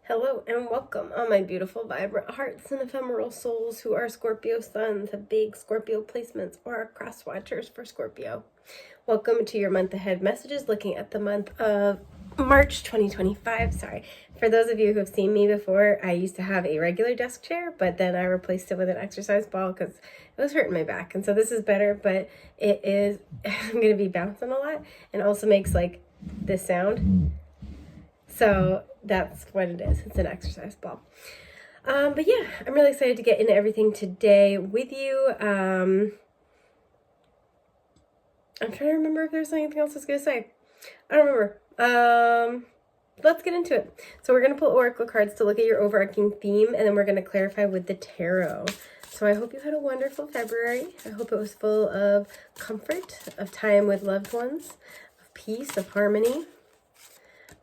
Hello and welcome, all my beautiful, vibrant hearts and ephemeral souls who are Scorpio suns, have big Scorpio placements, or are cross watchers for Scorpio. Welcome to your month ahead messages, looking at the month of March 2025. Sorry. For those of you who have seen me before, I used to have a regular desk chair, but then I replaced it with an exercise ball because it was hurting my back. And so this is better, but it is, I'm going to be bouncing a lot, and also makes like this sound. So that's what it is. It's an exercise ball. But yeah, I'm really excited to get into everything today with you. I'm trying to remember if there's anything else I was going to say. I don't remember. Let's get into it. So we're going to pull oracle cards to look at your overarching theme, and then we're going to clarify with the tarot. So I hope you had a wonderful February. I hope it was full of comfort, of time with loved ones, of peace, of harmony.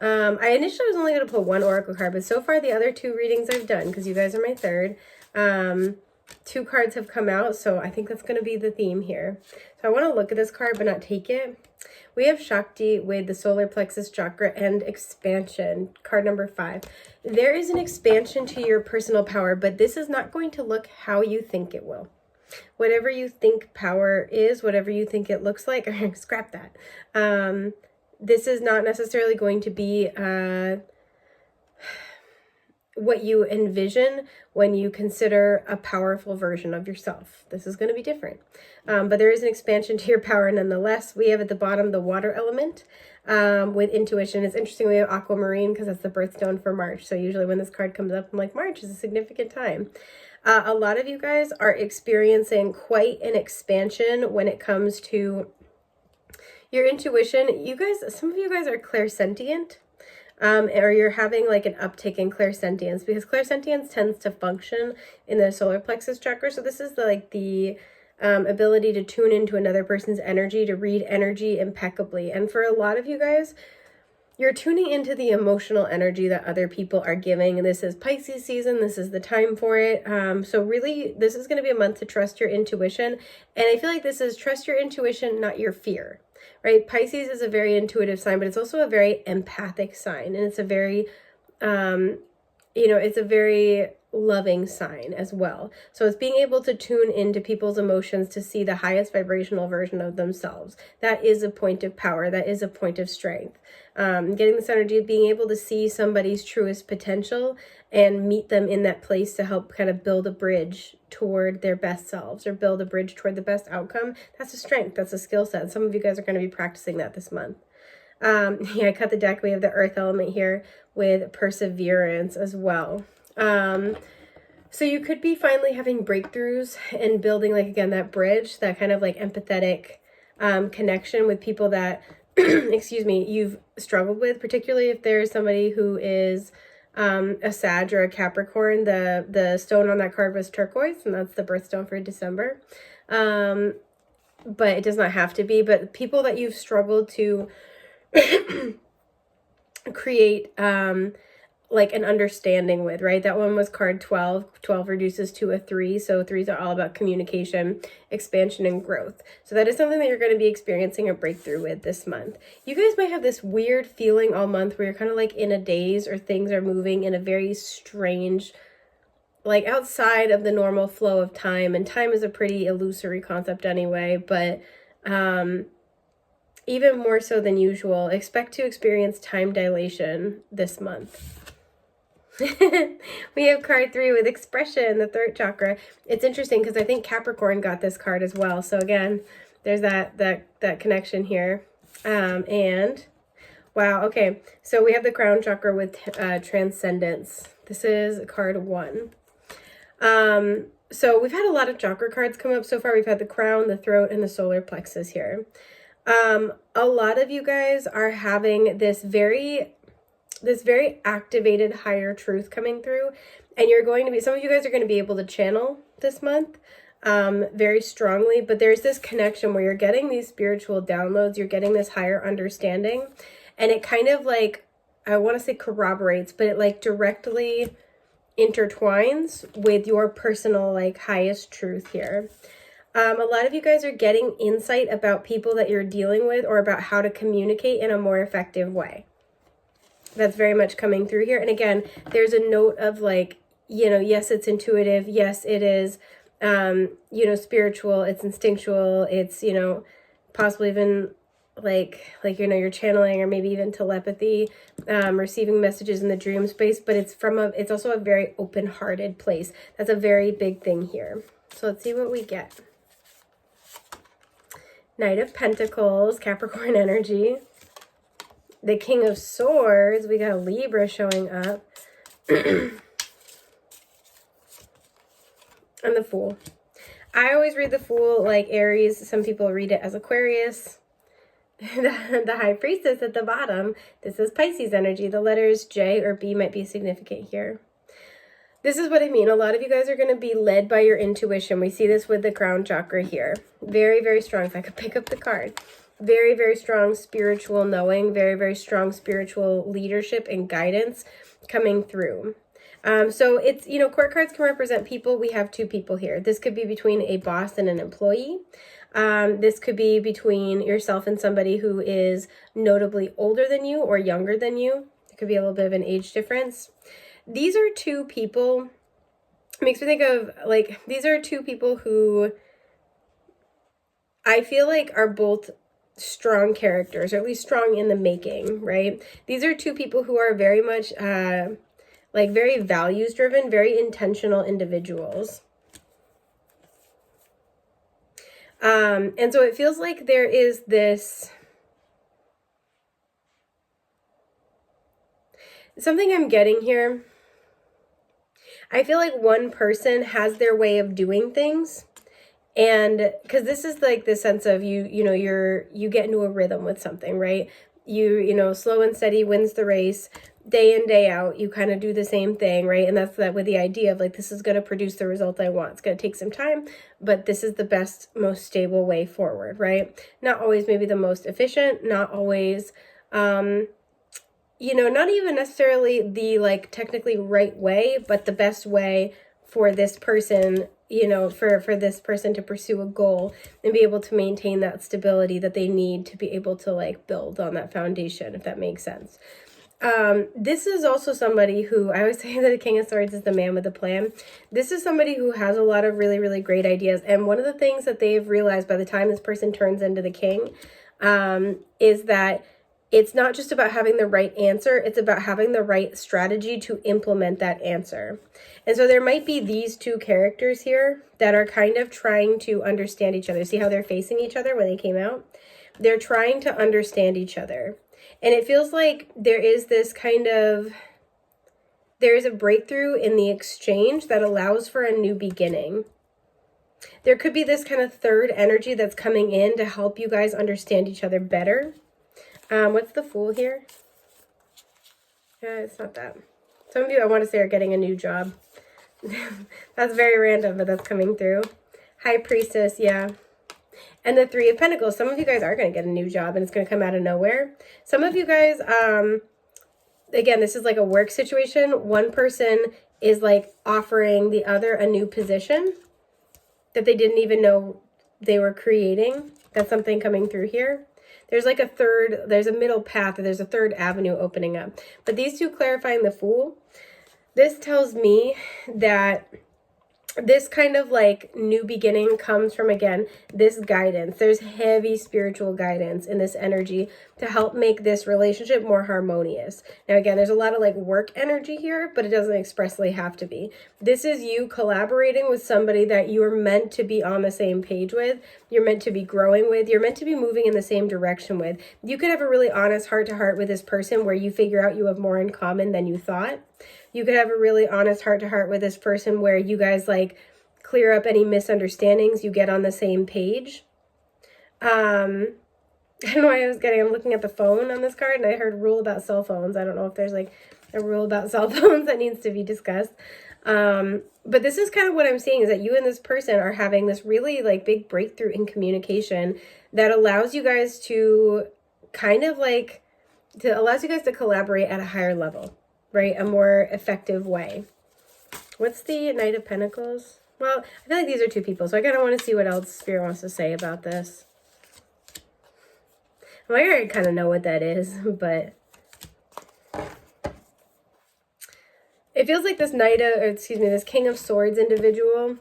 I initially was only going to pull one oracle card, but so far the other two readings I've done, because you guys are my third, two cards have come out, so I think that's going to be the theme here. So I want to look at this card but not take it. We have Shakti with the solar plexus chakra and expansion, card number 5. There is an expansion to your personal power, but this is not going to look how you think it will. Whatever you think power is, whatever you think it looks like, scrap that. This is not necessarily going to be what you envision when you consider a powerful version of yourself. This is going to be different. But there is an expansion to your power nonetheless. We have at the bottom the water element with intuition. It's interesting we have aquamarine because that's the birthstone for March. So usually when this card comes up, I'm like, March is a significant time. A lot of you guys are experiencing quite an expansion when it comes to your intuition. You guys, some of you guys are clairsentient, or you're having like an uptick in clairsentience, because clairsentience tends to function in the solar plexus chakra. So this is the ability to tune into another person's energy, to read energy impeccably. And for a lot of you guys, you're tuning into the emotional energy that other people are giving. And this is Pisces season. This is the time for it. So really, this is going to be a month to trust your intuition. And I feel like this is trust your intuition, not your fear. Right? Pisces is a very intuitive sign, but it's also a very empathic sign. And it's a very, it's a very loving sign as well. So it's being able to tune into people's emotions to see the highest vibrational version of themselves. That is a point of power. That is a point of strength. Getting this energy of being able to see somebody's truest potential and meet them in that place to help kind of build a bridge toward their best selves, or build a bridge toward the best outcome. That's a strength. That's a skill set. And some of you guys are going to be practicing that this month. I cut the deck. We have the earth element here with perseverance as well. So you could be finally having breakthroughs and building, like, again, that bridge, that kind of like empathetic connection with people that, excuse me, you've struggled with, particularly if there's somebody who is a Sag or a Capricorn. The stone on that card was turquoise, and that's the birthstone for December. But it does not have to be. But people that you've struggled to create like an understanding with, right? That one was card 12. 12 reduces to a 3. So 3s are all about communication, expansion, and growth. So that is something that you're going to be experiencing a breakthrough with this month. You guys might have this weird feeling all month where you're kind of like in a daze, or things are moving in a very strange, like outside of the normal flow of time. And time is a pretty illusory concept anyway, but even more so than usual, expect to experience time dilation this month. We have card 3 with expression, the throat chakra. It's interesting because I think Capricorn got this card as well. So again, there's that connection here. And wow, okay. So we have the crown chakra with transcendence. This is card 1. So we've had a lot of chakra cards come up so far. We've had the crown, the throat, and the solar plexus here. A lot of you guys are having this very activated higher truth coming through, and you're going to be, some of you guys are going to be able to channel this month very strongly, but there's this connection where you're getting these spiritual downloads, you're getting this higher understanding, and it kind of like, I want to say corroborates, but it like directly intertwines with your personal like highest truth here. A lot of you guys are getting insight about people that you're dealing with, or about how to communicate in a more effective way. that's very much coming through here. And again, there's a note of like, you know, yes, it's intuitive. Yes, it is, you know, spiritual. It's instinctual. It's, you know, possibly even like, you know, you're channeling or maybe even telepathy, receiving messages in the dream space, but it's also a very open-hearted place. That's a very big thing here. So let's see what we get. Knight of Pentacles, Capricorn energy. The King of Swords, we got a Libra showing up. And the Fool. I always read the Fool like Aries. Some people read it as Aquarius. The High Priestess at the bottom. This is Pisces energy. The letters J or B might be significant here. This is what I mean. A lot of you guys are going to be led by your intuition. We see this with the crown chakra here. Very, very strong. If I could pick up the card. Very, very strong spiritual knowing. Very, very strong spiritual leadership and guidance coming through. So it's, you know, court cards can represent people. We have two people here. This could be between a boss and an employee. This could be between yourself and somebody who is notably older than you or younger than you. It could be a little bit of an age difference. These are two people, it makes me think of like, these are two people who I feel like are both strong characters, or at least strong in the making, right? These are two people who are very much like very values driven, very intentional individuals. And so it feels like there is this, something I'm getting here. I feel like one person has their way of doing things. And because this is like the sense of you know, you get into a rhythm with something, right? You know, slow and steady wins the race. Day in, day out, you kind of do the same thing, right? And that's that with the idea of like, this is going to produce the result I want. It's going to take some time, but this is the best, most stable way forward, right? Not always maybe the most efficient, not always, you know, not even necessarily the like technically right way, but the best way for this person, you know, for this person to pursue a goal and be able to maintain that stability that they need to be able to like build on that foundation, if that makes sense. This is also somebody who, I always say that the King of Swords is the man with a plan. This is somebody who has a lot of really, really great ideas. And one of the things that they've realized by the time this person turns into the king, is that it's not just about having the right answer. It's about having the right strategy to implement that answer. And so there might be these two characters here that are kind of trying to understand each other. See how they're facing each other when they came out? They're trying to understand each other. And it feels like there is this kind of, there is a breakthrough in the exchange that allows for a new beginning. There could be this kind of third energy that's coming in to help you guys understand each other better. What's the Fool here? It's not that. Some of you, I want to say, are getting a new job. That's very random, but that's coming through. High Priestess, yeah. And the Three of Pentacles. Some of you guys are going to get a new job and it's going to come out of nowhere. Some of you guys, again, this is like a work situation. One person is like offering the other a new position that they didn't even know they were creating. That's something coming through here. There's like a third, there's a middle path, or there's a third avenue opening up. But these two clarifying the Fool, this tells me that this kind of like new beginning comes from, again, this guidance. There's heavy spiritual guidance in this energy to help make this relationship more harmonious. Now, again, there's a lot of like work energy here, but it doesn't expressly have to be. This is you collaborating with somebody that you're meant to be on the same page with. You're meant to be growing with. You're meant to be moving in the same direction with. You could have a really honest heart-to-heart with this person where you figure out you have more in common than you thought. You could have a really honest heart-to-heart with this person where you guys like clear up any misunderstandings. You get on the same page. I don't know why I'm looking at the phone on this card and I heard rule about cell phones. I don't know if there's like a rule about cell phones that needs to be discussed. But this is kind of what I'm seeing, is that you and this person are having this really like big breakthrough in communication that allows you guys to kind of like, allows you guys to collaborate at a higher level. Right? A more effective way. What's the Knight of Pentacles? Well, I feel like these are two people, so I kind of want to see what else Spirit wants to say about this. Well, I already kind of know what that is, but It feels like this this King of Swords individual,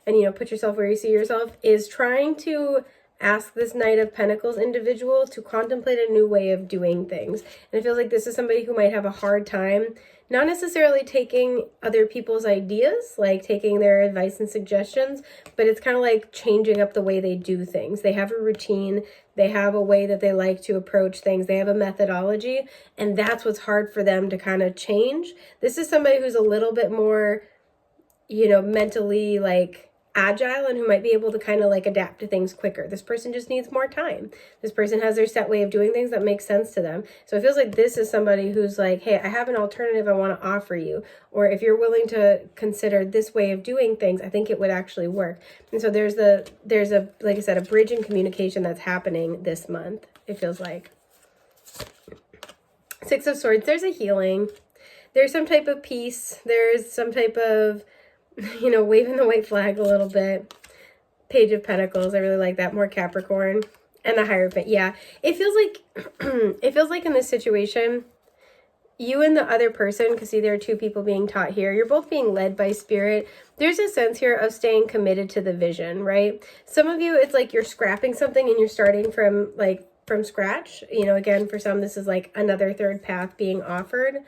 and, you know, put yourself where you see yourself, is trying to ask this Knight of Pentacles individual to contemplate a new way of doing things. And it feels like this is somebody who might have a hard time, not necessarily taking other people's ideas, like taking their advice and suggestions, but it's kind of like changing up the way they do things. They have a routine, they have a way that they like to approach things, they have a methodology, and that's what's hard for them to kind of change. This is somebody who's a little bit more, you know, mentally like agile and who might be able to kind of like adapt to things quicker. This person just needs more time. This person has their set way of doing things that makes sense to them. So it feels like this is somebody who's like, hey, I have an alternative I want to offer you. Or if you're willing to consider this way of doing things, I think it would actually work. And so there's a, like I said, a bridge in communication that's happening this month, it feels like. Six of Swords, there's a healing. There's some type of peace. There's some type of, you know, waving the white flag a little bit. Page of Pentacles, I really like that. More Capricorn. And the Hierophant. Yeah, it feels like in this situation, you and the other person, because see, there are two people being taught here, you're both being led by spirit. There's a sense here of staying committed to the vision, right? Some of you, it's like you're scrapping something and you're starting from scratch. You know, again, for some, this is like another third path being offered.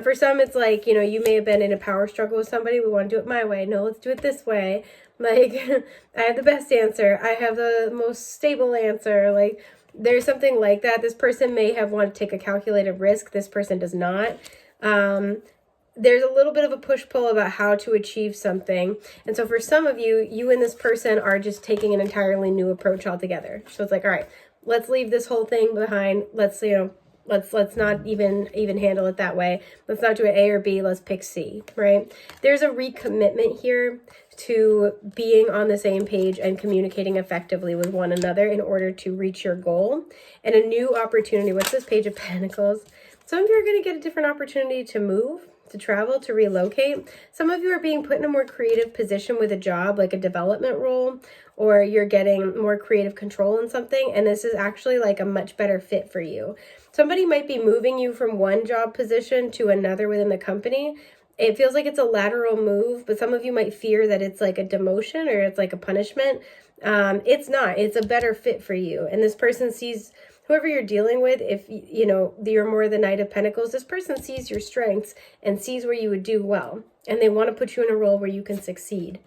For some, it's like, you know, you may have been in a power struggle with somebody. We want to do it my way. No, let's do it this way. Like, I have the best answer. I have the most stable answer. Like, there's something like that. This person may have wanted to take a calculated risk. This person does not. There's a little bit of a push-pull about how to achieve something. And so for some of you, you and this person are just taking an entirely new approach altogether. So it's like, all right, let's leave this whole thing behind. Let's, you know, let's not even handle it that way. Let's not do it A or B. Let's pick C, right? There's a recommitment here to being on the same page and communicating effectively with one another in order to reach your goal. And a new opportunity. What's this Page of Pentacles? Some of you are going to get a different opportunity to move, to travel, to relocate. Some of you are being put in a more creative position with a job, like a development role, or you're getting more creative control in something, and this is actually like a much better fit for you. Somebody might be moving you from one job position to another within the company. It feels like it's a lateral move, but some of you might fear that it's like a demotion or it's like a punishment. It's not. It's a better fit for you. And this person sees, whoever you're dealing with, if you know you're more the Knight of Pentacles, this person sees your strengths and sees where you would do well. And they want to put you in a role where you can succeed.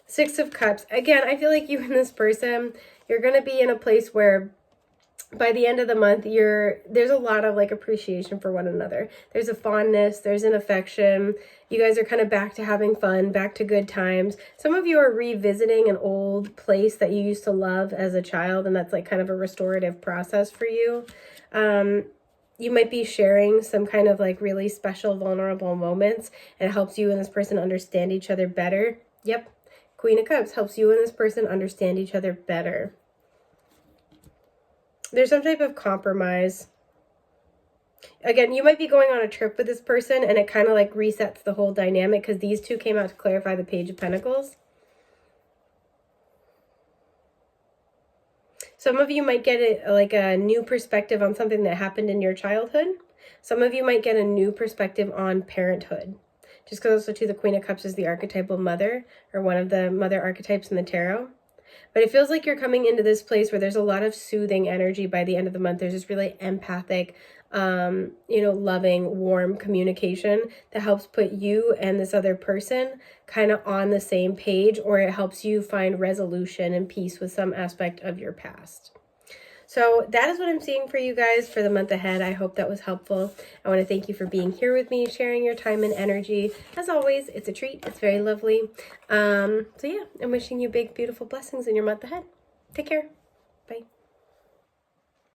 Six of Cups. Again, I feel like you and this person, you're going to be in a place where by the end of the month, there's a lot of like appreciation for one another. There's a fondness, there's an affection. You guys are kind of back to having fun, back to good times. Some of you are revisiting an old place that you used to love as a child, and that's like kind of a restorative process for you. You might be sharing some kind of like really special, vulnerable moments, and it helps you and this person understand each other better. Yep. Queen of Cups helps you and this person understand each other better. There's some type of compromise. Again, you might be going on a trip with this person and it kind of like resets the whole dynamic because these two came out to clarify the Page of Pentacles. Some of you might get a new perspective on something that happened in your childhood. Some of you might get a new perspective on parenthood. Just because also too, the Queen of Cups is the archetypal mother, or one of the mother archetypes in the tarot. But it feels like you're coming into this place where there's a lot of soothing energy by the end of the month. There's this really empathic, loving, warm communication that helps put you and this other person kind of on the same page, or it helps you find resolution and peace with some aspect of your past. So that is what I'm seeing for you guys for the month ahead. I hope that was helpful. I want to thank you for being here with me, sharing your time and energy. As always, it's a treat. It's very lovely. So yeah, I'm wishing you big, beautiful blessings in your month ahead. Take care.